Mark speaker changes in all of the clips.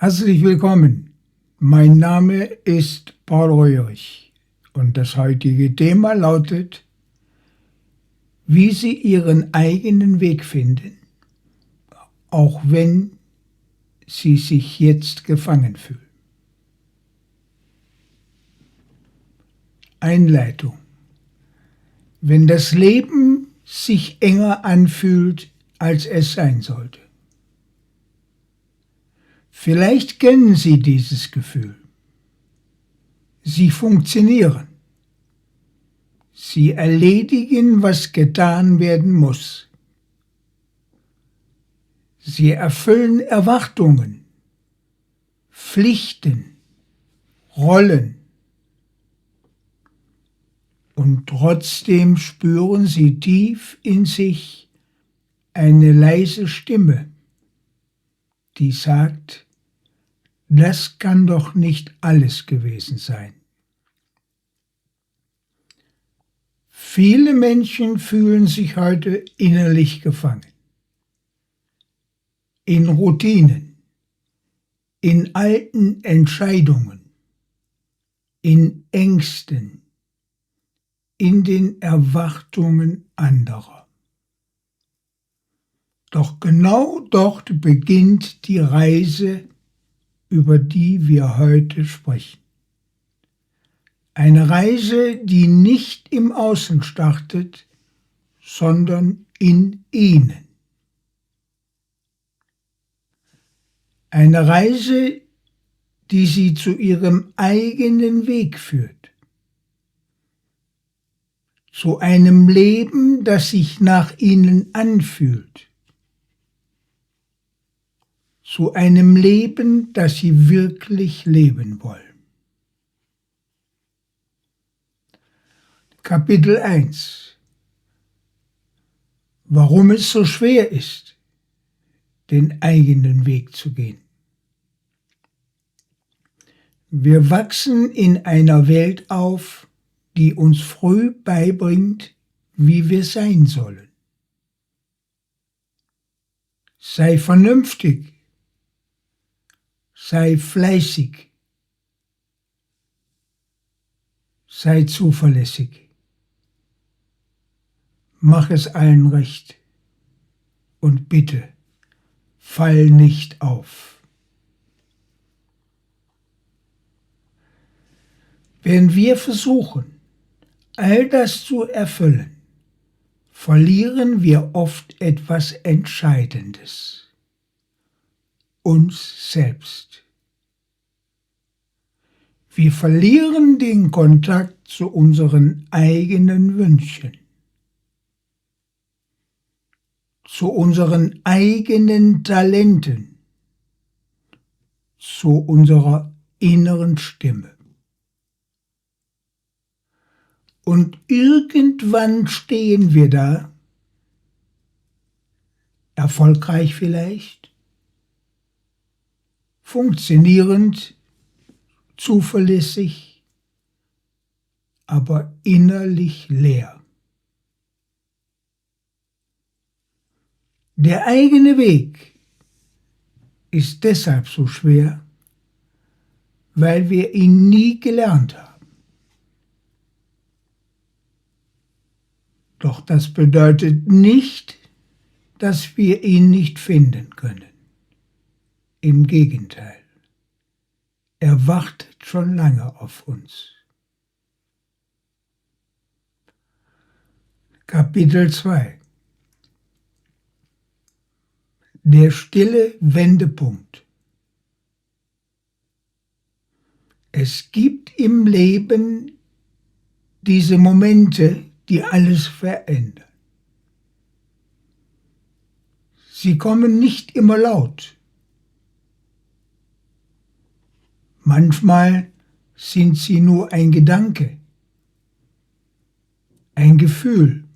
Speaker 1: Herzlich willkommen. Mein Name ist Paul Röhrig und das heutige Thema lautet, wie Sie Ihren eigenen Weg finden, auch wenn Sie sich jetzt gefangen fühlen. Einleitung. Wenn das Leben sich enger anfühlt, als es sein sollte. Vielleicht kennen Sie dieses Gefühl. Sie funktionieren. Sie erledigen, was getan werden muss. Sie erfüllen Erwartungen, Pflichten, Rollen. Und trotzdem spüren Sie tief in sich eine leise Stimme, die sagt, das kann doch nicht alles gewesen sein. Viele Menschen fühlen sich heute innerlich gefangen. In Routinen, in alten Entscheidungen, in Ängsten, in den Erwartungen anderer. Doch genau dort beginnt die Reise, über die wir heute sprechen. Eine Reise, die nicht im Außen startet, sondern in Ihnen. Eine Reise, die Sie zu Ihrem eigenen Weg führt. Zu einem Leben, das sich nach Ihnen anfühlt. Zu einem Leben, das Sie wirklich leben wollen. Kapitel 1. Warum es so schwer ist, den eigenen Weg zu gehen. Wir wachsen in einer Welt auf, die uns früh beibringt, wie wir sein sollen. Sei vernünftig, sei fleißig, sei zuverlässig, mach es allen recht und bitte, fall nicht auf. Wenn wir versuchen, all das zu erfüllen, verlieren wir oft etwas Entscheidendes. Uns selbst. Wir verlieren den Kontakt zu unseren eigenen Wünschen, zu unseren eigenen Talenten, zu unserer inneren Stimme. Und irgendwann stehen wir da, erfolgreich vielleicht, funktionierend, zuverlässig, aber innerlich leer. Der eigene Weg ist deshalb so schwer, weil wir ihn nie gelernt haben. Doch das bedeutet nicht, dass wir ihn nicht finden können. Im Gegenteil, er wartet schon lange auf uns. Kapitel 2. Der stille Wendepunkt. Es gibt im Leben diese Momente, die alles verändern. Sie kommen nicht immer laut. Manchmal sind sie nur ein Gedanke, ein Gefühl,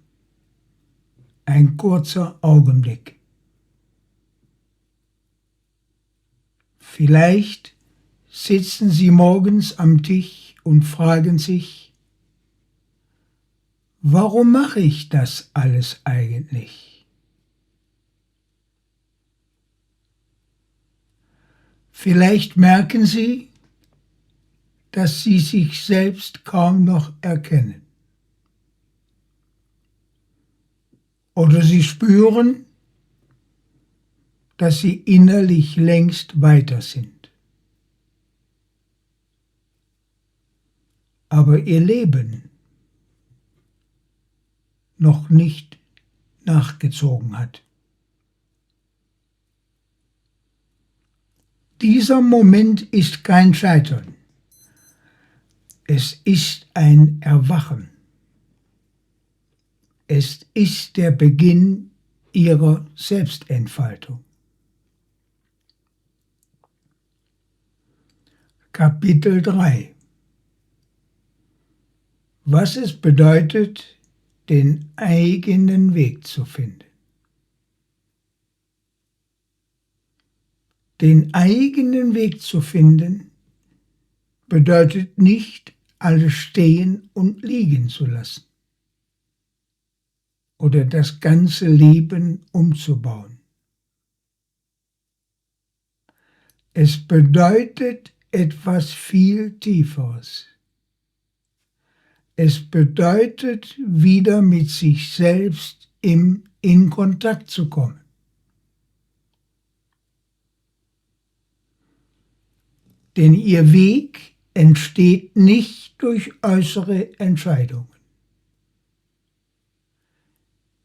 Speaker 1: ein kurzer Augenblick. Vielleicht sitzen Sie morgens am Tisch und fragen sich, warum mache ich das alles eigentlich? Vielleicht merken Sie, dass Sie sich selbst kaum noch erkennen. Oder Sie spüren, dass Sie innerlich längst weiter sind. Aber Ihr Leben noch nicht nachgezogen hat. Dieser Moment ist kein Scheitern. Es ist ein Erwachen. Es ist der Beginn Ihrer Selbstentfaltung. Kapitel 3: Was es bedeutet, den eigenen Weg zu finden. Den eigenen Weg zu finden bedeutet nicht, alles stehen und liegen zu lassen oder das ganze Leben umzubauen. Es bedeutet etwas viel Tieferes. Es bedeutet, wieder mit sich selbst in Kontakt zu kommen. Denn Ihr Weg entsteht nicht durch äußere Entscheidungen.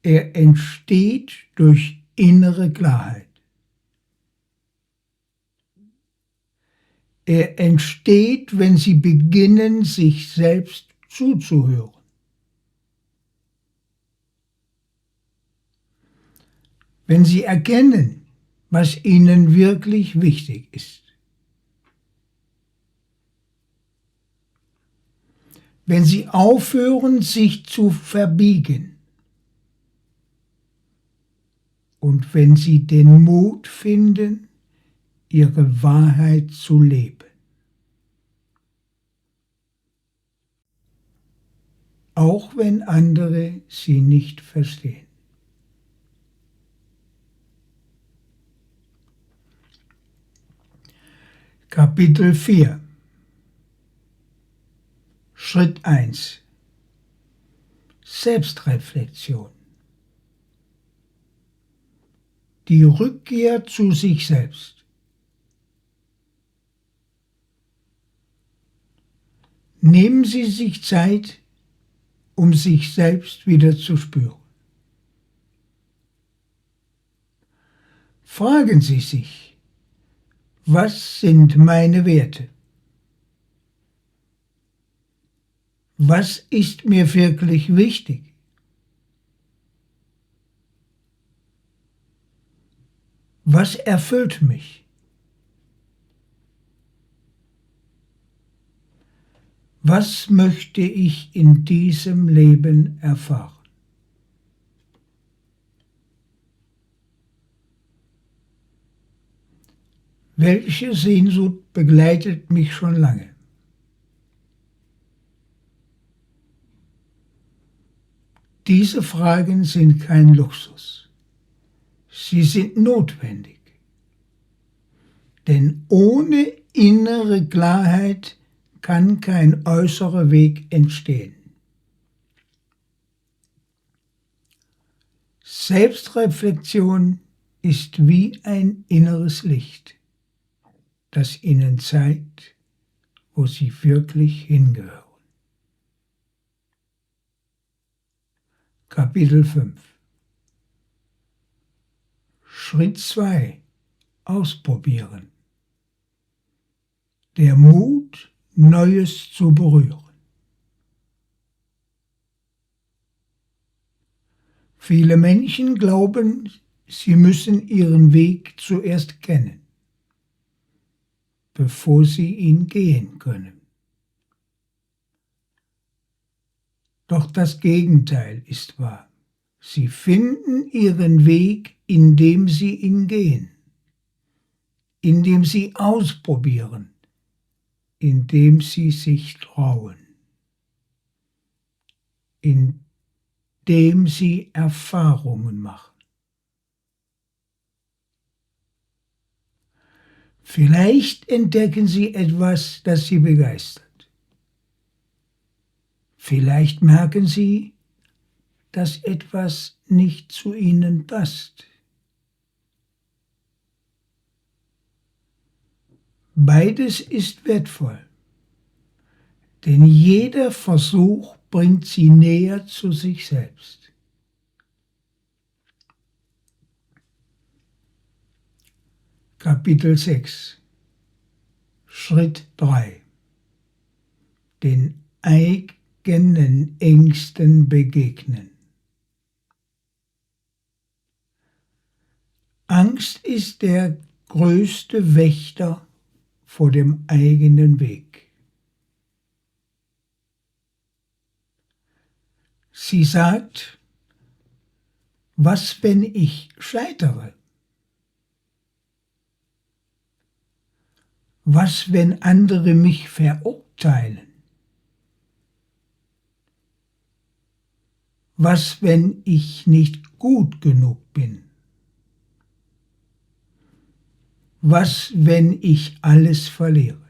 Speaker 1: Er entsteht durch innere Klarheit. Er entsteht, wenn Sie beginnen, sich selbst zuzuhören. Wenn Sie erkennen, was Ihnen wirklich wichtig ist. Wenn Sie aufhören, sich zu verbiegen. Und wenn Sie den Mut finden, Ihre Wahrheit zu leben. Auch wenn andere sie nicht verstehen. Kapitel 4: Schritt 1: Selbstreflexion. Die Rückkehr zu sich selbst. Nehmen Sie sich Zeit, um sich selbst wieder zu spüren. Fragen Sie sich, was sind meine Werte? Was ist mir wirklich wichtig? Was erfüllt mich? Was möchte ich in diesem Leben erfahren? Welche Sehnsucht begleitet mich schon lange? Diese Fragen sind kein Luxus. Sie sind notwendig. Denn ohne innere Klarheit kann kein äußerer Weg entstehen. Selbstreflexion ist wie ein inneres Licht, das Ihnen zeigt, wo Sie wirklich hingehören. Kapitel 5: Schritt 2: Ausprobieren. Der Mut, Neues zu berühren. Viele Menschen glauben, sie müssen ihren Weg zuerst kennen, bevor sie ihn gehen können. Doch das Gegenteil ist wahr. Sie finden ihren Weg, indem sie ihn gehen, indem sie ausprobieren, indem sie sich trauen, indem sie Erfahrungen machen. Vielleicht entdecken Sie etwas, das Sie begeistert. Vielleicht merken Sie, dass etwas nicht zu Ihnen passt. Beides ist wertvoll, denn jeder Versuch bringt Sie näher zu sich selbst. Kapitel 6 Schritt 3 Den eigenen Ängsten begegnen. Angst ist der größte Wächter vor dem eigenen Weg. Sie sagt, was, wenn ich scheitere? Was, wenn andere mich verurteilen? Was, wenn ich nicht gut genug bin? Was, wenn ich alles verliere?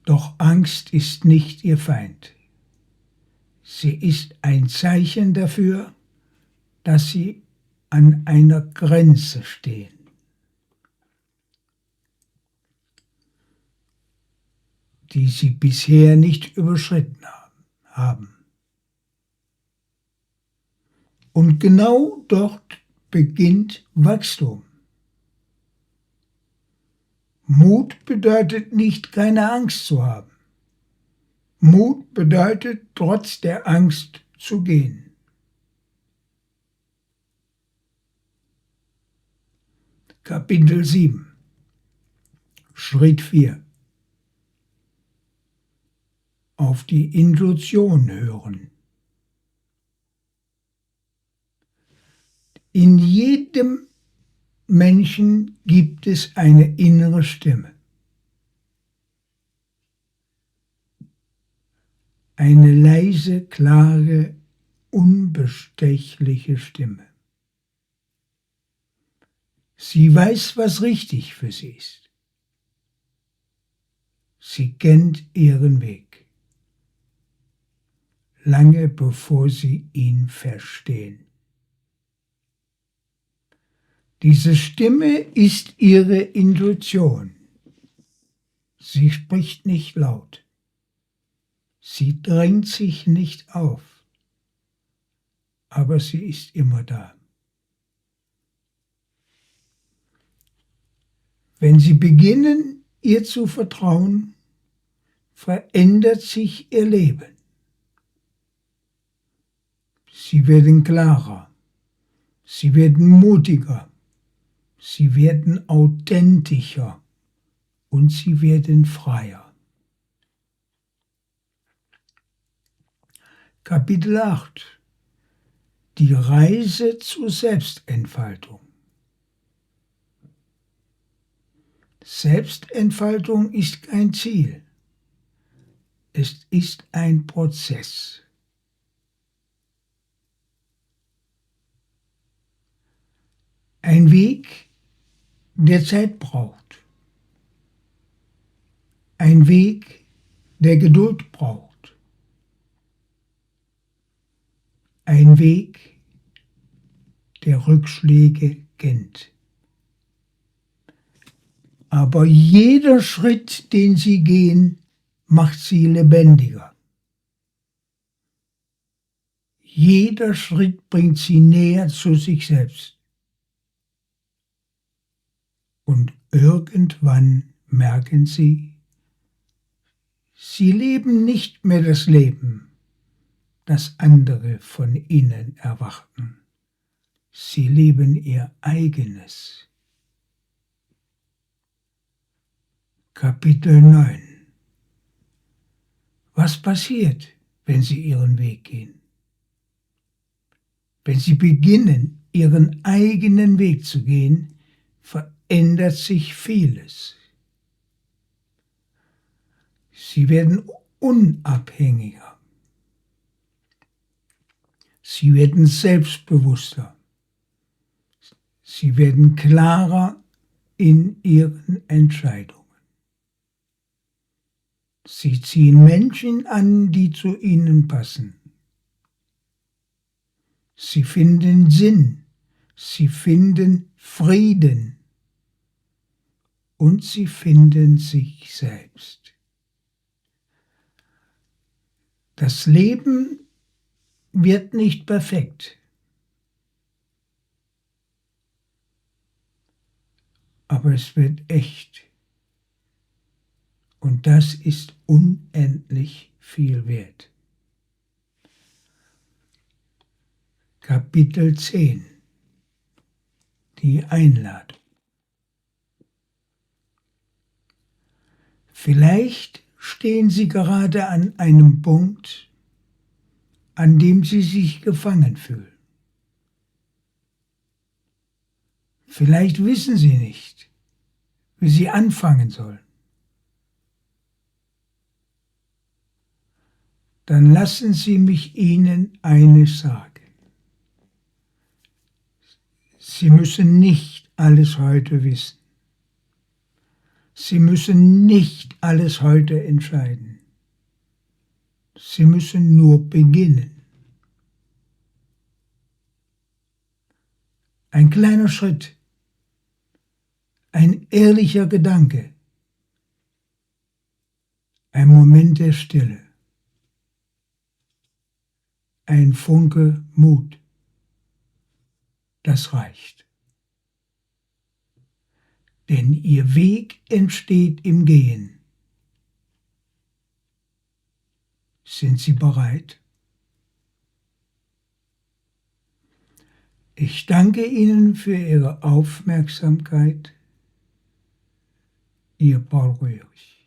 Speaker 1: Doch Angst ist nicht ihr Feind. Sie ist ein Zeichen dafür, dass Sie an einer Grenze stehen. Die Sie bisher nicht überschritten haben. Und genau dort beginnt Wachstum. Mut bedeutet nicht, keine Angst zu haben. Mut bedeutet, trotz der Angst zu gehen. Kapitel 7 Schritt 4 Auf die Intuition hören. In jedem Menschen gibt es eine innere Stimme. Eine leise, klare, unbestechliche Stimme. Sie weiß, was richtig für sie ist. Sie kennt ihren Weg, lange bevor sie ihn verstehen. Diese Stimme ist ihre Intuition. Sie spricht nicht laut. Sie drängt sich nicht auf, aber sie ist immer da. Wenn Sie beginnen, ihr zu vertrauen, verändert sich Ihr Leben. Sie werden klarer, Sie werden mutiger, Sie werden authentischer und Sie werden freier. Kapitel 8 Die Reise zur Selbstentfaltung. Selbstentfaltung ist kein Ziel. Es ist ein Prozess. Ein Weg, der Zeit braucht. Ein Weg, der Geduld braucht. Ein Weg, der Rückschläge kennt. Aber jeder Schritt, den Sie gehen, macht Sie lebendiger. Jeder Schritt bringt Sie näher zu sich selbst. Und irgendwann merken Sie, Sie leben nicht mehr das Leben, das andere von Ihnen erwarten. Sie leben Ihr eigenes. Kapitel 9 Was passiert, wenn Sie Ihren Weg gehen? Wenn Sie beginnen, Ihren eigenen Weg zu gehen, verändert sich vieles. Sie werden unabhängiger. Sie werden selbstbewusster. Sie werden klarer in ihren Entscheidungen. Sie ziehen Menschen an, die zu ihnen passen. Sie finden Sinn, sie finden Frieden und sie finden sich selbst. Das Leben wird nicht perfekt, aber es wird echt. Und das ist unendlich viel wert. Kapitel 10. Die Einladung. Vielleicht stehen Sie gerade an einem Punkt, an dem Sie sich gefangen fühlen. Vielleicht wissen Sie nicht, wie Sie anfangen sollen. Dann lassen Sie mich Ihnen eines sagen. Sie müssen nicht alles heute wissen. Sie müssen nicht alles heute entscheiden. Sie müssen nur beginnen. Ein kleiner Schritt, ein ehrlicher Gedanke, ein Moment der Stille, ein Funke Mut. Das reicht. Denn Ihr Weg entsteht im Gehen. Sind Sie bereit? Ich danke Ihnen für Ihre Aufmerksamkeit. Ihr Paul Röhrig.